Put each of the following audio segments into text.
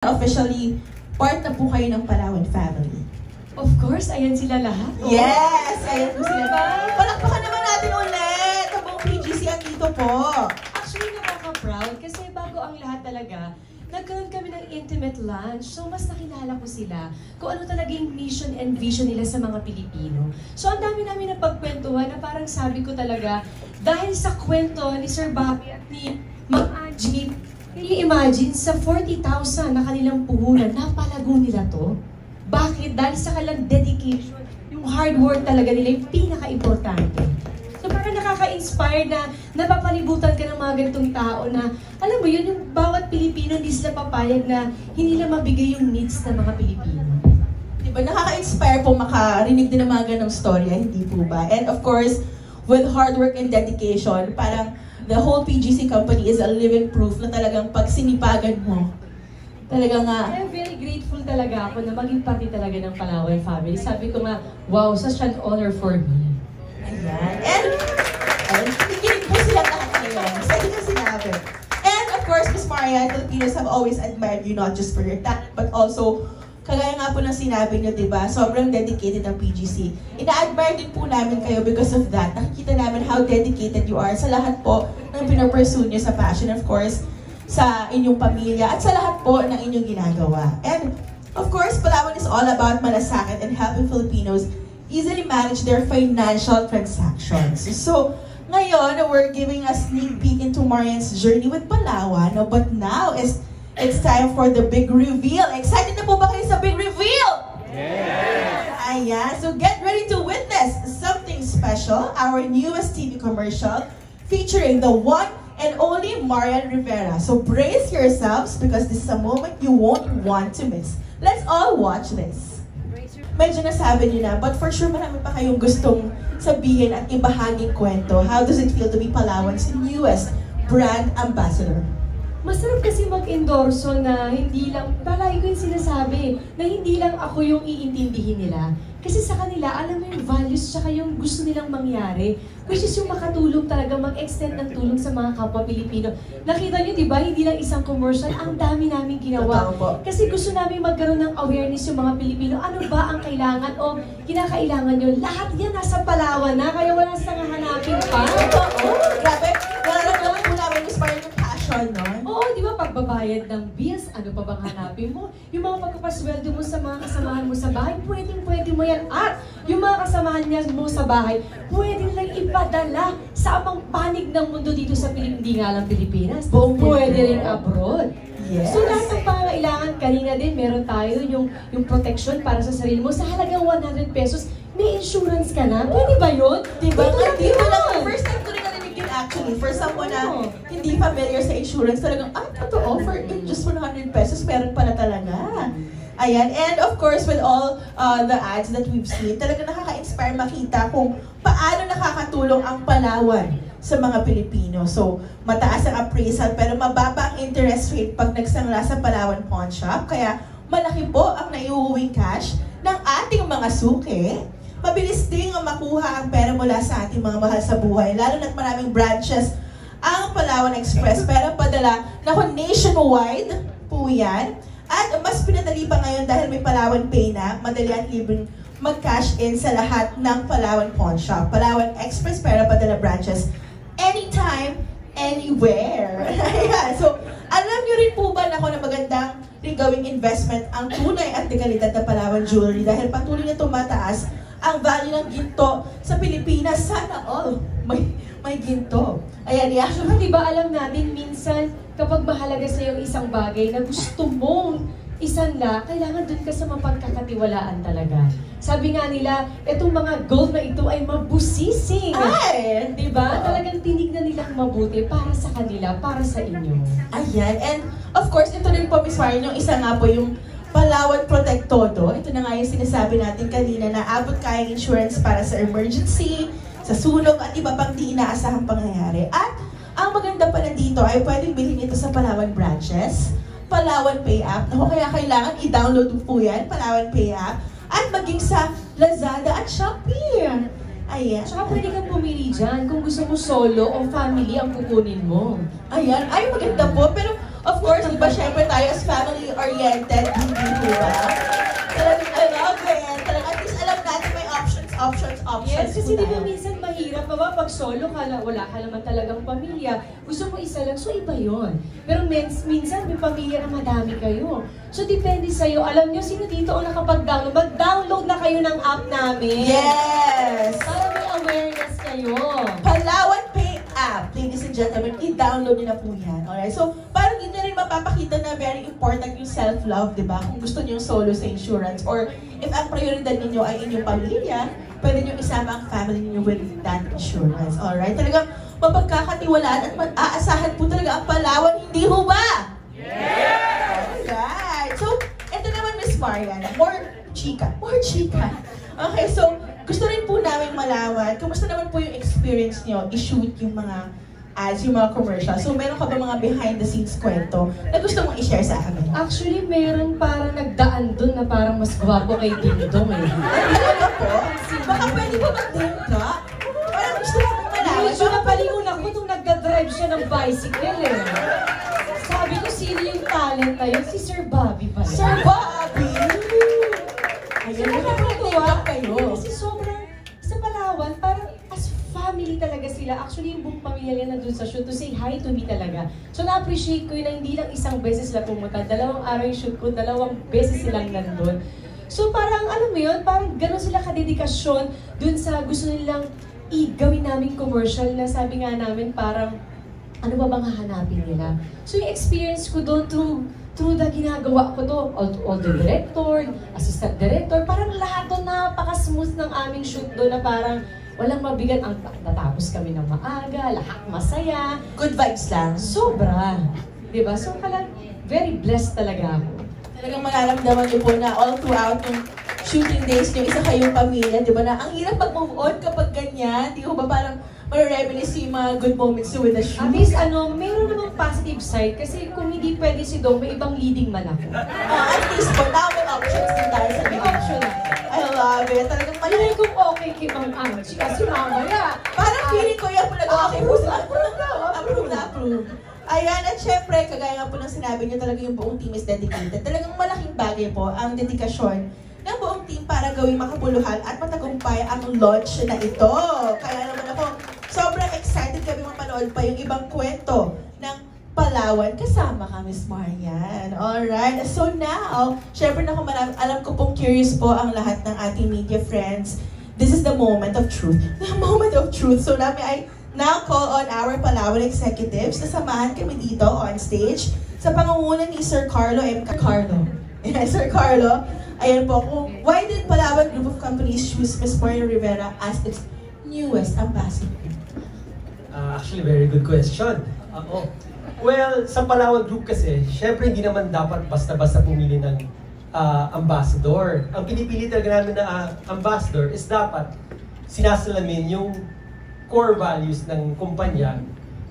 Officially, part na po kayo ng Palawan family. Of course, ayan sila lahat. Yes! Ayan po sila. Diba? Palakpakan naman natin ulit! Habang PGC andito po. Actually, nakaka-proud kasi bago ang lahat talaga, nagkaroon kami ng intimate lunch. So, mas nakilala ko sila kung ano talaga yung mission and vision nila sa mga Pilipino. So, ang dami namin napagkwentuhan na parang sabi ko talaga, dahil sa kwento ni Sir Bobby at ni Ma'am Angie, can you imagine, sa 40,000 na kanilang puhunan, napalago nila to? Bakit? Dahil sa kanilang dedication, yung hard work talaga nila, yung pinaka-importante. So parang nakaka-inspire na napapalibutan ka ng mga ganitong tao na, alam mo yun, yung bawat Pilipino hindi sila papayag na hindi nila mabigay yung needs ng mga Pilipino. Diba, nakaka-inspire po makarinig din ng mga ganong storya, hindi po ba? And of course, with hard work and dedication, parang the whole PGC company is a living proof na talagang pag sinipagan mo, talaga nga. I'm very grateful talaga ako na maging parte talaga ng Palawan family. Sabi ko nga, wow, such an honor for me. Ayan. And kikinig po sila lahat ngayon. Sa inyo sinabi. And of course, Ms. Maria, Filipinos have always admired you not just for your talent, but also, kagaya nga po ng sinabi niyo, diba? Sobrang dedicated ang PGC. Ina-admire din po namin kayo because of that. Nakikita namin how dedicated you are sa lahat po ng pinapursue niyo sa passion, of course, sa inyong pamilya, at sa lahat po ng inyong ginagawa. And of course, Palawan is all about malasakit and helping Filipinos easily manage their financial transactions. So, ngayon, we're giving a sneak peek into Marian's journey with Palawan, but now it's time for the big reveal. Excited na po ba kayo sa big reveal? Yes! Ayan, so get ready to witness something special, our newest TV commercial featuring the one and only Marian Rivera. So brace yourselves because this is a moment you won't want to miss. Let's all watch this. Medyo nasabi niyo na, but for sure marami pa kayong gustong sabihin at ibahaging kwento. How does it feel to be Palawan's newest brand ambassador? Masarap kasi mag-endorso na hindi lang, palagi ko yung sinasabi, na hindi lang ako yung iintindihin nila. Kasi sa kanila, alam mo yung values tsaka yung gusto nilang mangyari. Which is yung makatulong talaga, mag-extend ng tulong sa mga kapwa Pilipino. Nakita niyo, di ba, hindi lang isang commercial, ang dami namin ginawa. Kasi gusto namin magkaroon ng awareness yung mga Pilipino. Ano ba ang kailangan o kinakailangan nyo? Lahat yan nasa Palawan na, kaya wala sang hanapin pa. Oo, grabe. Nararamdaman po namin inspired yung passion, no? Oo, di ba, pagbabayad ng bills, ano pa bang hanapin mo? Yung mga pagkapasweldo mo sa mga kasamahan mo sa bahay, pwede mo yan. At yung mga kasamahan niya mo sa bahay, pwede nilang ipadala sa amang panig ng mundo dito sa hindi nga lang Pilipinas. Pwede rin abroad. Yes. So lahat ng pangangailangan, kanina din meron tayo yung protection para sa sarili mo. Sa halagang 100 pesos, may insurance ka na. Pwede ba yun? Diba? Hindi mo lang. yun. First time ko rin narinig yun actually. For someone na hindi familiar sa insurance, talagang, totoo, for just 100 pesos, meron pala talaga. Ayan. And of course, with all the ads that we've seen, talagang nakaka-inspire makita kung paano nakakatulong ang Palawan sa mga Pilipino. So, mataas ang appraisal pero mababa ang interest rate pag nagsangla sa Palawan Pawn Shop. Kaya malaki po ang naiuuwing cash ng ating mga suki. Mabilis ding makuha ang pera mula sa ating mga mahal sa buhay, lalo na't maraming branches ang Palawan Express. Pero padala nationwide po yan. At mas pinadali pa ngayon dahil may Palawan Pay na, madali at libreng mag-cash in sa lahat ng Palawan Pawn Shop. Palawan Express, pero padala branches anytime, anywhere. Ayan. So, alam niyo rin po ba na magandang rin gawing investment ang tunay at dekalidad na Palawan Jewelry dahil patuloy na tumataas ang value ng ginto sa Pilipinas. Sana all may ginto. Ayan, yeah. So, di ba alam natin, minsan, kapag mahalaga sa iyo isang bagay na gusto mong isanla, kailangan dun ka sa mapagkakatiwalaan talaga. Sabi nga nila, itong mga gold na ito ay mabusising. Ay! Di ba? Talagang tinignan nilang mabuti para sa kanila, para sa inyo. Ayan. And of course, ito rin po, Ms. Marian, yung isa nga po yung Palawan Protect Todo. Ito na nga yung sinasabi natin kanina na abot kayang insurance para sa emergency, sa sunog at iba pang di inaasahang pangyayari. At ang maganda pala dito ay pwedeng bilhin ito sa Palawan branches, Palawan Pay app. Naku, kaya kailangan i-download po yan, Palawan Pay app, at maging sa Lazada at Shopee. Ayan. Tsaka pwede kang pumili dyan kung gusto mo solo o family ang kukunin mo. Ayan. Ay, maganda po. Pero of course, di ba, syempre tayo as family-oriented, hindi po ba? Talagang I love it. Talagang at least alam natin may options. Yes, kasi po di ba tayo. minsan mahirap pa ba pag solo ka, wala ka naman talagang pamilya. Gusto mo isa lang, so iba yon. Pero minsan may pamilya na madami kayo. So depende sa'yo. Alam nyo, sino dito ang nakapag-download? Mag-download na kayo ng app namin. Yes! Para may awareness kayo. Palawan Pay app, ladies and gentlemen, i-download niyo na po yan. Alright? So, parang yun na rin mapapakita na very important yung self-love, di ba? Kung gusto niyo solo sa insurance or if ang prioridad ninyo ay inyong pamilya, pwede niyo isama ang family niyo with that insurance. Alright? Talagang mapagkakatiwalaan at aasahan po talaga ang Palawan, hindi ho ba? Yes! Alright. So, ito naman, Miss Marian, more chika. Okay, so, gusto rin po namin malaman, kumusta naman po yung experience niyo i-shoot yung mga ads, yung mga commercials. So, meron ka ba mga behind-the-scenes kwento na gusto mong i-share sa amin? Actually, meron parang nagdaan dun na parang mas gwapo kay Dingdong eh. Talaga po? Baka pwede ba mag-drink ka? Parang gusto mo malaman. Medyo napalingon ako nung nagda-drive siya ng bicycle eh. Sabi ko, sino yung talent na yun? Si Sir Bobby pala. Sir Bobby! Ayan, Nakakatuwa kayo. Kasi sobrang, sa Palawan, parang as family talaga sila. Actually, yung buong pamilya nila nandun sa shoot to say hi to me talaga. So, na-appreciate ko yun na hindi lang isang beses sila pumunta. 2 araw yung shoot ko, 2 beses silang nandun. So, parang, alam mo yun, parang gano'n sila kadedikasyon dun sa gusto nilang i-gawin naming commercial na sabi nga namin parang, ano ba bang hahanapin nila? So, yung experience ko doon through the ginagawa ko to, all the director, assistant director, parang lahat doon napaka-smooth ng aming shoot doon na parang walang mabigat. Ang natapos kami ng maaga, lahat masaya. Good vibes lang. Sobra. Diba? So, very blessed talaga ako. Talagang mararamdaman niyo po na all throughout yung shooting days niyo, isa kayong pamilya, di ba na ang hirap mag-move on kapag ganyan, di ba parang marareminis yung mga good moments with the shoot. At least, meron namang positive side kasi kung hindi pwede si Dong, may ibang leading man ako. At least po, now may options din tayo sa May option ako. I love it. Talagang Malay kung okay kay Mang Angie kasi mamaya. parang feeling ko yan po nag-approve na approve. Ayan, at syempre, kagaya nga po ng sinabi niyo, talaga yung buong team is dedicated. Talagang malaking bagay po ang dedikasyon ng buong team para gawing makabuluhan at matagumpay ang launch na ito. Kaya naman ako, sobrang excited kami mapanood pa yung ibang kwento ng Palawan kasama ka, Miss Marian. Alright, so now, syempre na alam ko pong curious po ang lahat ng ating media friends. This is the moment of truth. The moment of truth. So namin ay now call on our Palawan executives na samahan kami dito on stage sa pangunguna ni Sir Carlo M. Carlo. Yes, Sir Carlo. Ayan po kung why did Palawan Group of Companies choose Ms. Marian Rivera as its newest ambassador? Actually, very good question. Well, sa Palawan Group kasi, syempre hindi naman dapat basta-basta pumili ng ambassador. Ang pinipili talaga namin na ambassador is dapat sinasalamin yung core values ng kumpanya.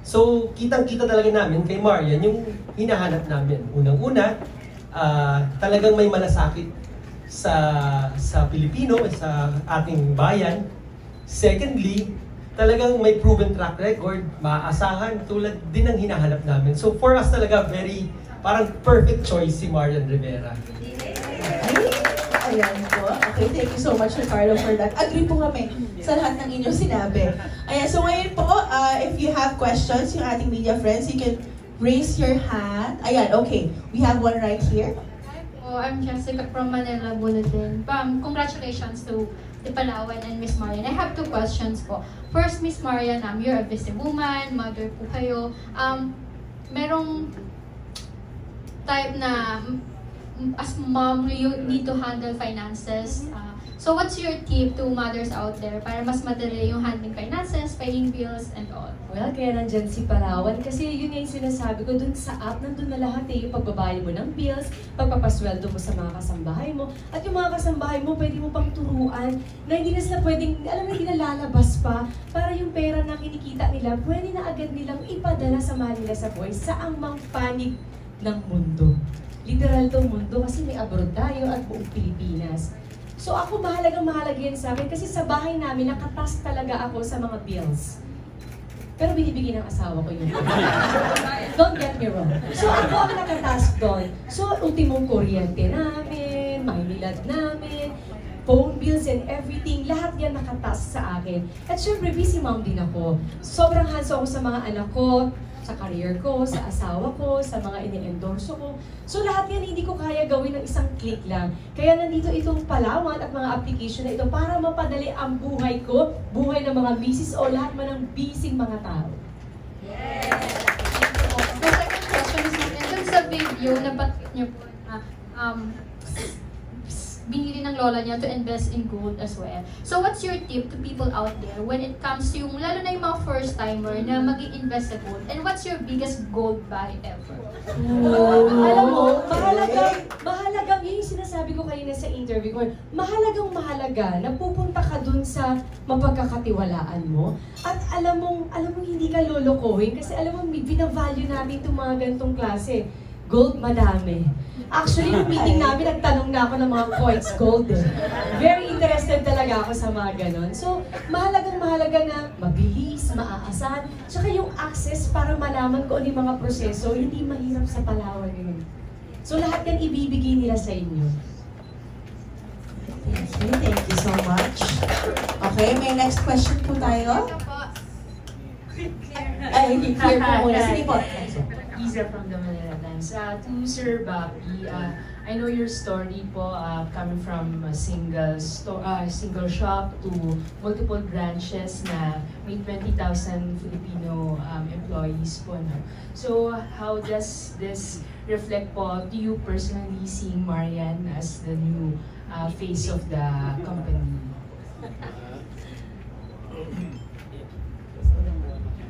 So, kitang-kita talaga namin kay Marian yung hinahanap namin. Unang-una, talagang may malasakit sa Pilipino, sa ating bayan. Secondly, talagang may proven track record, maaasahan, tulad din ng hinahanap namin. So for us talaga, parang perfect choice si Marian Rivera. Ayan po. Okay, thank you so much, Sir Carlo, for that. Agree po kami sa lahat ng inyong sinabi. Ayan, so ngayon po, if you have questions, yung ating media friends, you can raise your hand. Ayan, okay. We have one right here. Hi po, I'm Jessica from Manila Bulletin. Congratulations to the Palawan and Miss Marian. I have 2 questions po. First, Miss Marian, you're a busy woman, mother po kayo. Merong type na as mom, you need to handle finances. So what's your tip to mothers out there para mas madali yung handling finances, paying bills, and all? Well, kaya nandyan si Palawan kasi yun yung sinasabi ko dun sa app, nandun na lahat eh, yung pagbabayad mo ng bills, pagpapasweldo mo sa mga kasambahay mo, at yung mga kasambahay mo, pwede mo pang turuan na hindi na sila pwedeng, alam mo, hindi na lalabas pa para yung pera na kinikita nila, pwede na agad nilang ipadala sa mahal nila sa buhay saang mang panig ng mundo. Literal tong mundo kasi may abroad tayo at buong Pilipinas. So ako mahalaga yan sa akin kasi sa bahay namin nakatas talaga ako sa mga bills. pero binibigay ng asawa ko yun. Don't get me wrong. So ako ang nakatask doon. So ultimong kuryente namin, Maynilad namin, phone bills and everything, lahat yan nakatask sa akin. At syempre, busy mom din ako. Sobrang hands ako sa mga anak ko, sa career ko, sa asawa ko, sa mga ini-endorso ko. So lahat yan hindi ko kaya gawin ng isang click lang. Kaya nandito itong Palawan at mga application na ito para mapadali ang buhay ko, buhay ng mga misis o lahat man ng busy mga tao. The second question is, dun sa video, nabanggit niyo po na binili ng lola niya to invest in gold as well. So what's your tip to people out there when it comes to yung, lalo na yung mga first-timer na mag-i-invest sa gold? And what's your biggest gold buy ever? Alam mo, mahalagang yun yung sinasabi ko kanina sa interview ko, mahalaga na pupunta ka dun sa mapagkakatiwalaan mo. At alam mong hindi ka lolokohin kasi alam mo, binavalue natin itong mga ganitong klase. Gold, madami. Actually, yung meeting namin, nagtanong na ako ng mga coins gold eh. Very interested talaga ako sa mga ganon. So, mahalaga na mabilis, maaasahan, tsaka yung access para malaman ko ano yung mga proseso, hindi mahirap sa Palawan yun. So, lahat yan ibibigay nila sa inyo. Thank you so much. Okay, may next question po tayo. Ay, clear po muna. Sige po. Isa from the Manila Times. To Sir Bobby, I know your story po coming from a single shop to multiple branches na may 20,000 Filipino employees po. No? So how does this reflect po to you personally seeing Marian as the new face of the company?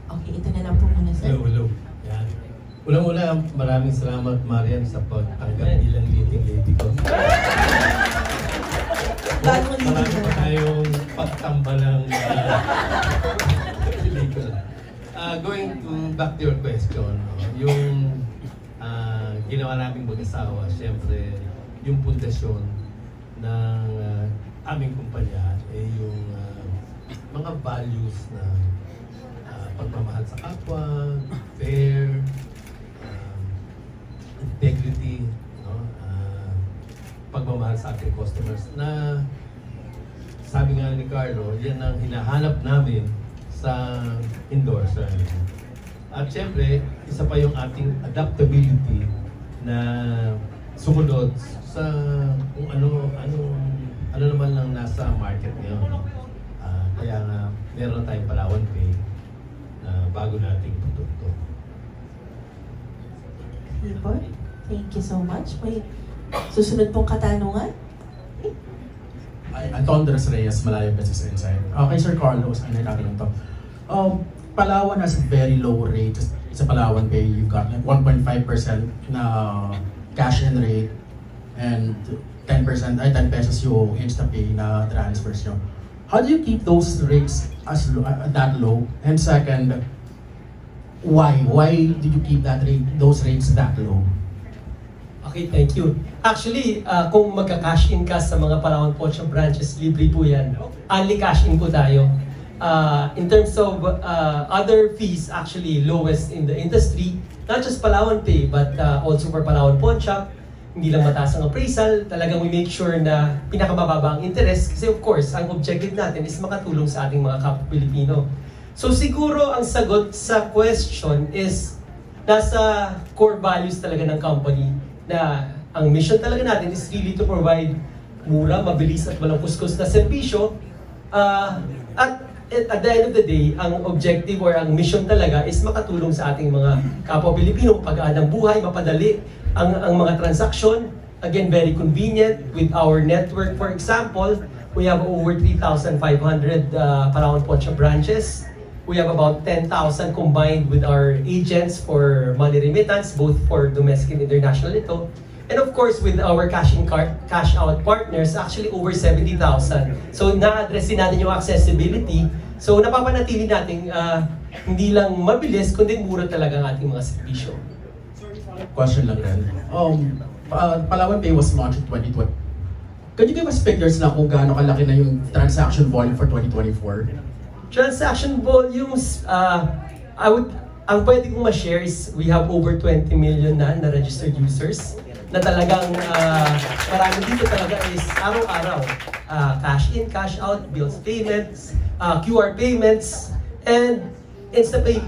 Okay, ito na lang po muna sir. Hello. Yan. Unang-una, maraming salamat Marian sa pagtanggap bilang leading lady ko. Marami pa tayong pagtambalang pelikula. Going back to your question, yung ginawa naming mag-asawa, siyempre, yung pundasyon ng aming kumpanya ay yung mga values na pagmamahal sa kapwa, fair, integrity, no? Pagmamahal sa ating customers na sabi nga ni Carlo, yan ang hinahanap namin sa endorser. At syempre, isa pa yung ating adaptability na sumunod sa kung ano naman lang nasa market ngayon. Kaya nga, meron tayong Palawan Pay na bago nating produkto. Thank you so much. May susunod pong katanungan? Andres Reyes, Malayo Business Insight. Okay, Sir Carlos, ano yung to? Palawan has a very low rate. Sa Palawan Pay, you've got like 1.5% na cash in rate and 10% ay 10 pesos yung InstaPay na transfers nyo. How do you keep those rates as that low? And second, why? Why did you keep those rates that low? Okay, thank you. Actually, kung magka-cash in ka sa mga Palawan Pocha branches, libre po yan. Only cash in po tayo. In terms of other fees, actually lowest in the industry, not just Palawan Pay, but also for Palawan Pocha. Hindi lang mataas ang appraisal, talagang we make sure na pinakamababa ang interest kasi of course, ang objective natin is makatulong sa ating mga kapwa-Pilipino. So siguro ang sagot sa question is nasa core values talaga ng company na ang mission talaga natin is really to provide mura, mabilis at walang kuskus na serbisyo. At the end of the day, ang objective or ang mission talaga is makatulong sa ating mga kapwa-Pilipino, pagaan ng buhay, mapadali ang mga transaksyon. Again, very convenient with our network. For example, we have over 3,500 Palawan Pocha branches. We have about 10,000 combined with our agents for money remittance, both for domestic and international ito. And of course, with our cash out partners, actually over 70,000. So na-address din natin yung accessibility. So napapanatili natin hindi lang mabilis, kundi mura talaga ang ating mga servisyo. Question lang rin. Palawan Pay was launched in 2020. Can you give us figures na kung gaano kalaki na yung transaction volume for 2024? Transaction volumes, ang pwede kong ma-share is we have over 20 million na registered users na talagang marami dito talaga is araw-araw. Cash in, cash out, bills payments, QR payments, and InstaPay,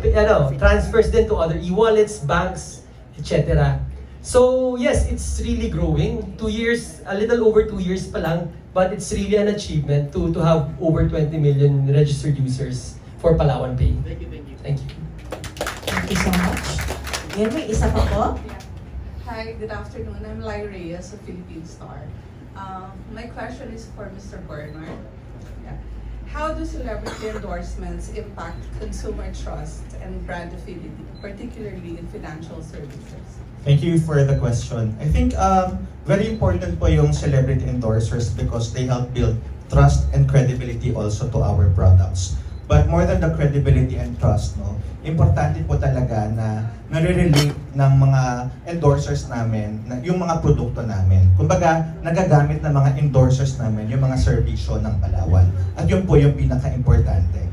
transfers din to other e-wallets, banks, etc. So yes, it's really growing. 2 years, a little over 2 years pa lang, but it's really an achievement to have over 20 million registered users for Palawan Pay. Thank you. Thank you so much. Yan, may isa pa po. Hi, good afternoon. I'm Lai Reyes of Philippine Star. My question is for Mr. Bernard. Yeah. How do celebrity endorsements impact consumer trust and brand affinity, particularly in financial services? Thank you for the question. I think very important po yung celebrity endorsers because they help build trust and credibility also to our products. But more than the credibility and trust, importante po talaga na nare-relate ng mga endorsers namin yung mga produkto namin. Kumbaga, nagagamit ng mga endorsers namin yung mga serbisyo ng Palawan. At yun po yung pinaka-importante.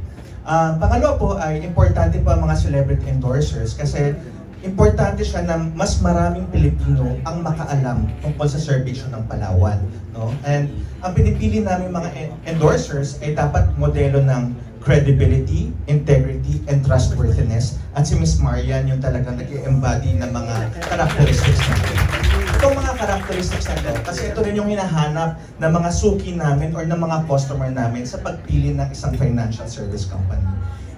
Pangalawa po ay importante po ang mga celebrity endorsers kasi importante siya na mas maraming Pilipino ang makaalam tungkol sa serbisyo ng Palawan. And ang pinipili namin mga endorsers ay dapat modelo ng credibility, integrity, and trustworthiness. At si Ms. Marian yung talagang nag-embody ng mga characteristics natin. Itong mga characteristics na ito, kasi ito rin yung hinahanap ng mga suki namin or ng mga customer namin sa pagpili ng isang financial service company.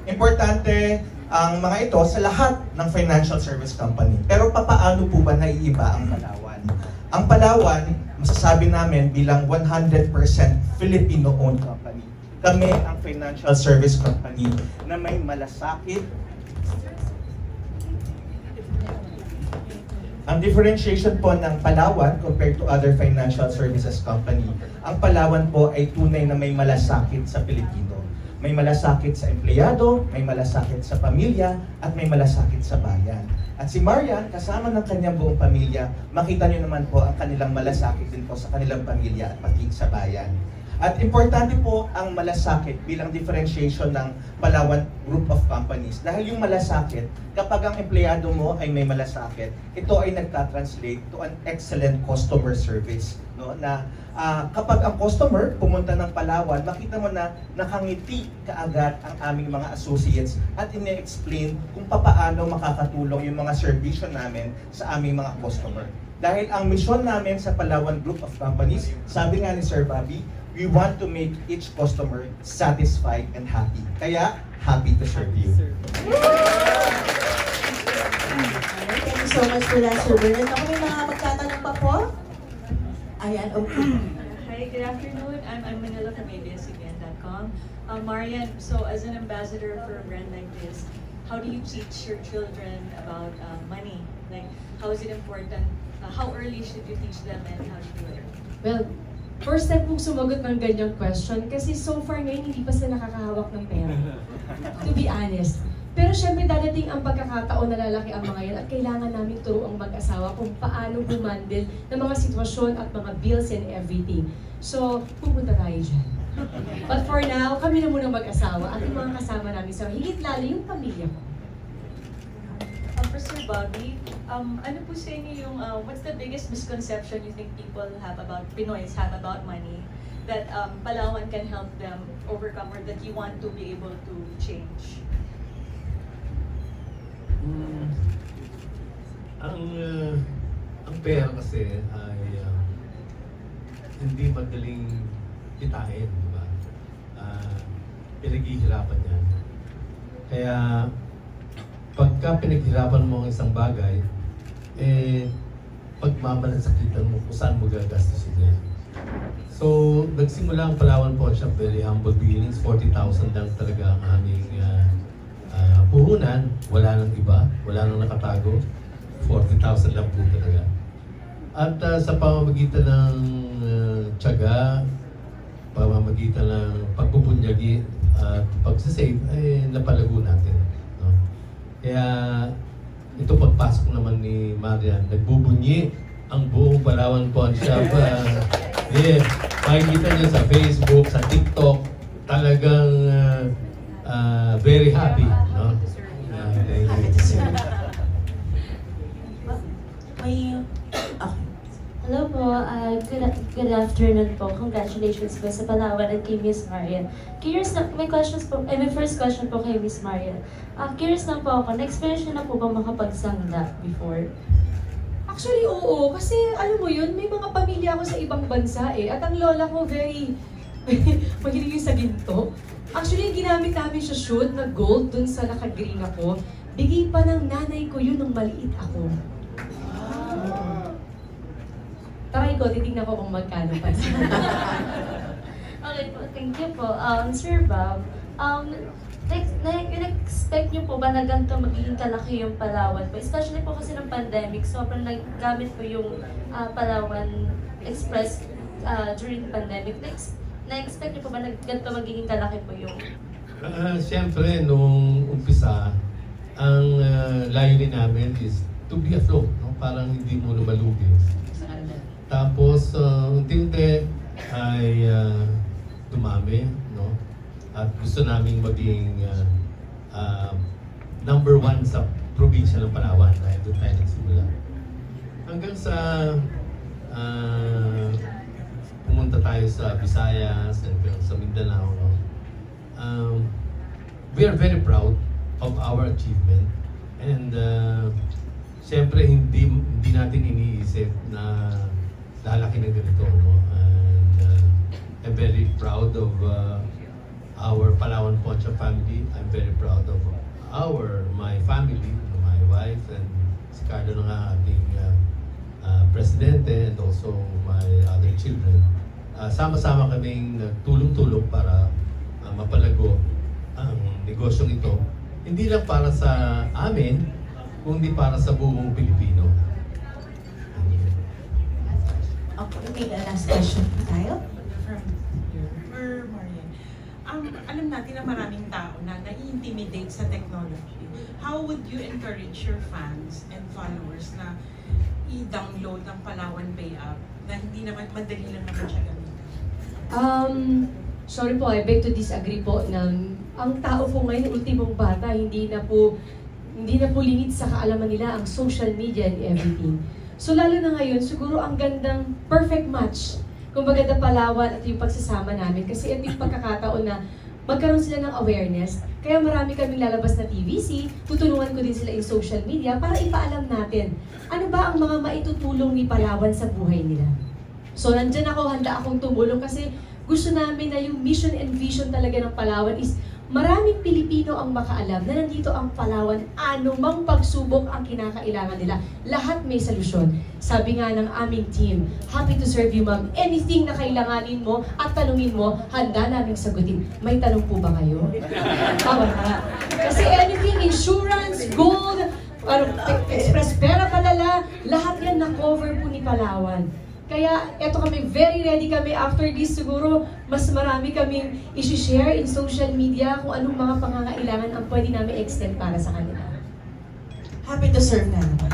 Importante ang mga ito sa lahat ng financial service company. Pero papaano po ba naiiba ang Palawan? Ang Palawan, masasabi namin bilang 100% Filipino-owned company. Kami ang financial service company na may malasakit. Ang differentiation po ng Palawan compared to other financial services company, ang Palawan po ay tunay na may malasakit sa Pilipino. May malasakit sa empleyado, may malasakit sa pamilya, at may malasakit sa bayan. At si Marian, kasama ng kanyang buong pamilya, makita niyo naman po ang kanilang malasakit din po sa kanilang pamilya at pati sa bayan. At importante po ang malasakit bilang differentiation ng Palawan Group of Companies. Dahil yung malasakit, kapag ang empleyado mo ay may malasakit, ito ay nagta-translate to an excellent customer service. Na kapag ang customer pumunta ng Palawan, makita mo na nakangiti kaagad ang aming mga associates at ine-explain kung paano makakatulong yung mga servisyo namin sa aming mga customer. Dahil ang misyon namin sa Palawan Group of Companies, sabi nga ni Sir Bobby, we want to make each customer satisfied and happy. Kaya, happy to serve you. Thank you so much for that, Sir Bernard. Ako may mga magtatanong pa po? Ayan, okay. Hi, good afternoon. I'm Manila from ABS-CBN.com. Marian, so as an ambassador for a brand like this, how do you teach your children about money? Like, how is it important? How early should you teach them and how do you do it? Well, first step kong sumagot ng ganyang question kasi so far ngayon hindi pa sila nakakahawak ng pera. To be honest. Pero syempre dadating ang pagkakataon na lalaki ang mga yan at kailangan namin turuang mag-asawa kung paano bumandil ng mga sitwasyon at mga bills and everything. So, pupunta tayo dyan. But for now, kami na muna mag-asawa at yung mga kasama namin sa higit lalo yung pamilya ko. For Sir Bobby, ano po sa inyo yung, what's the biggest misconception you think people have about, Pinoys have about money that Palawan can help them overcome or that you want to be able to change? Ang pera kasi ay hindi madaling kitain, di ba? Pinaghihirapan yan. Kaya pagka pinaghirapan mo ang isang bagay, pagmamalasakitan mo kung saan mo gagastusin yan. So, nagsimula ang Palawan Pawn Shop, very humble beginnings, 40,000 lang talaga ang aming puhunan, wala nang iba, wala nang nakatago, 40,000 lang po talaga. At sa pamamagitan ng tiyaga, pamamagitan ng pagpupunyagi at pagsasave, ay napalago natin. No? Kaya ito pagpasok naman ni Marian, nagbubunyi ang buong Palawan Pawn Shop. Makikita niyo sa Facebook, sa TikTok, talagang very happy. No? po. Good afternoon po. Congratulations po sa Palawan at kay Miss Maria. Curious na, may first question po kay Miss Maria. Curious na po ako, na-experience niyo na po ba makapagsangla before? Actually, oo. Kasi, alam mo yun, may mga pamilya ako sa ibang bansa eh. At ang lola ko very mahilig yung sa ginto. Actually, ginamit namin siya shoot na gold dun sa naka-green ako. Bigay pa ng nanay ko yun nung maliit ako. Try ko, titignan ko kung magkano pa. Okay po, thank you po. Sir Bob, in-expect niyo po ba na ganito magiging kalaki yung Palawan po? Especially po kasi ng pandemic, sobrang naggamit po yung Palawan Express during the pandemic. Na-expect niyo po ba na ganito magiging kalaki po yung... Siyempre, nung umpisa, ang layunin namin is to be afloat, no? Parang hindi mo lumalugi. Tapos, unti-unti ay dumami, no? At gusto namin maging number 1 sa probinsya ng Palawan dahil doon tayo nagsimula. Hanggang sa pumunta tayo sa Visayas, hanggang sa Mindanao, no? We are very proud of our achievement and siyempre hindi natin iniisip na lalaki ng ganito, no? And I'm very proud of our Palawan Poncha family. I'm very proud of my family, my wife, and si Carlo nga ating presidente, and also my other children. Sama-sama kaming nagtulong-tulong para mapalago ang negosyong ito. Hindi lang para sa amin, kundi para sa buong Pilipino. Okay, the last question po tayo. For Marian. Alam natin na maraming tao na nai-intimidate sa technology. How would you encourage your fans and followers na i-download ang Palawan Pay app na hindi naman madali lang naman siya gamitin? Sorry po, I beg to disagree po na ang tao po ngayon, ultimong bata, hindi na po lingid sa kaalaman nila ang social media and everything. So lalo na ngayon, siguro ang gandang perfect match kung maganda Palawan at yung pagsasama namin. Kasi ito yung pagkakataon na magkaroon sila ng awareness. Kaya marami kaming lalabas na TVC, tutulungan ko din sila in social media para ipaalam natin ano ba ang mga maitutulong ni Palawan sa buhay nila. So nandyan ako, handa akong tumulong kasi gusto namin na yung mission and vision talaga ng Palawan is maraming Pilipino ang makaalam na nandito ang Palawan, anumang pagsubok ang kinakailangan nila. Lahat may solusyon. Sabi nga ng aming team, happy to serve you ma'am. Anything na kailanganin mo at tanungin mo, handa naming sagutin. May tanong po ba kayo? Tama na. Kasi anything, insurance, gold, express pera padala, lahat yan na-cover po ni Palawan. Kaya eto kami, very ready kami after this. Siguro mas marami kaming isi-share in social media kung anong mga pangangailangan ang pwede namin extend para sa kanila. Happy to serve na naman.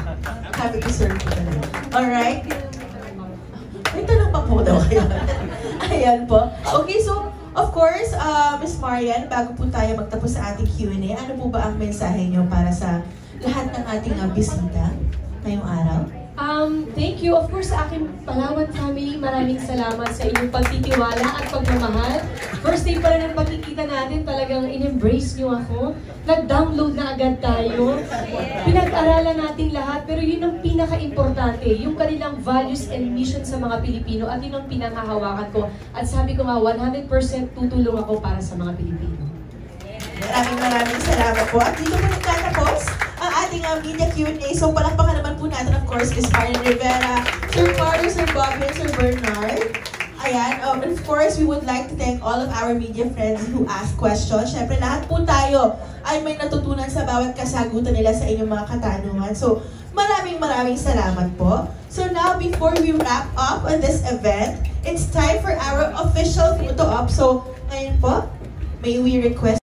Happy to serve na naman. Alright? May tanong pa po daw kayo. Ayan po. Okay, so of course, Ms. Marian, bago po tayo magtapos sa ating Q&A, ano po ba ang mensahe niyo para sa lahat ng ating bisita ngayong araw? Thank you. Of course, sa aking Palawan family, maraming salamat sa inyong pagtitiwala at pagmamahal. First day pa lang ng pagkikita natin, talagang in-embrace niyo ako. Nag-download na agad tayo. Pinag-aralan natin lahat, pero yun ang pinaka-importante, yung kanilang values and mission sa mga Pilipino, at yun ang pinangahawakan ko. At sabi ko nga, 100% tutulong ako para sa mga Pilipino. Maraming salamat po. At dito po nagtatapos ang ating media Q&A. So palakpakan naman po natin, of course, Ms. Marian Rivera, Sir Carlo, Sir Bobby, and Sir Bernard. Ayan, and of course, we would like to thank all of our media friends who asked questions. Siyempre, lahat po tayo ay may natutunan sa bawat kasagutan nila sa inyong mga katanungan. So, maraming salamat po. So now, before we wrap up on this event, it's time for our official photo op. So, ngayon po, may we request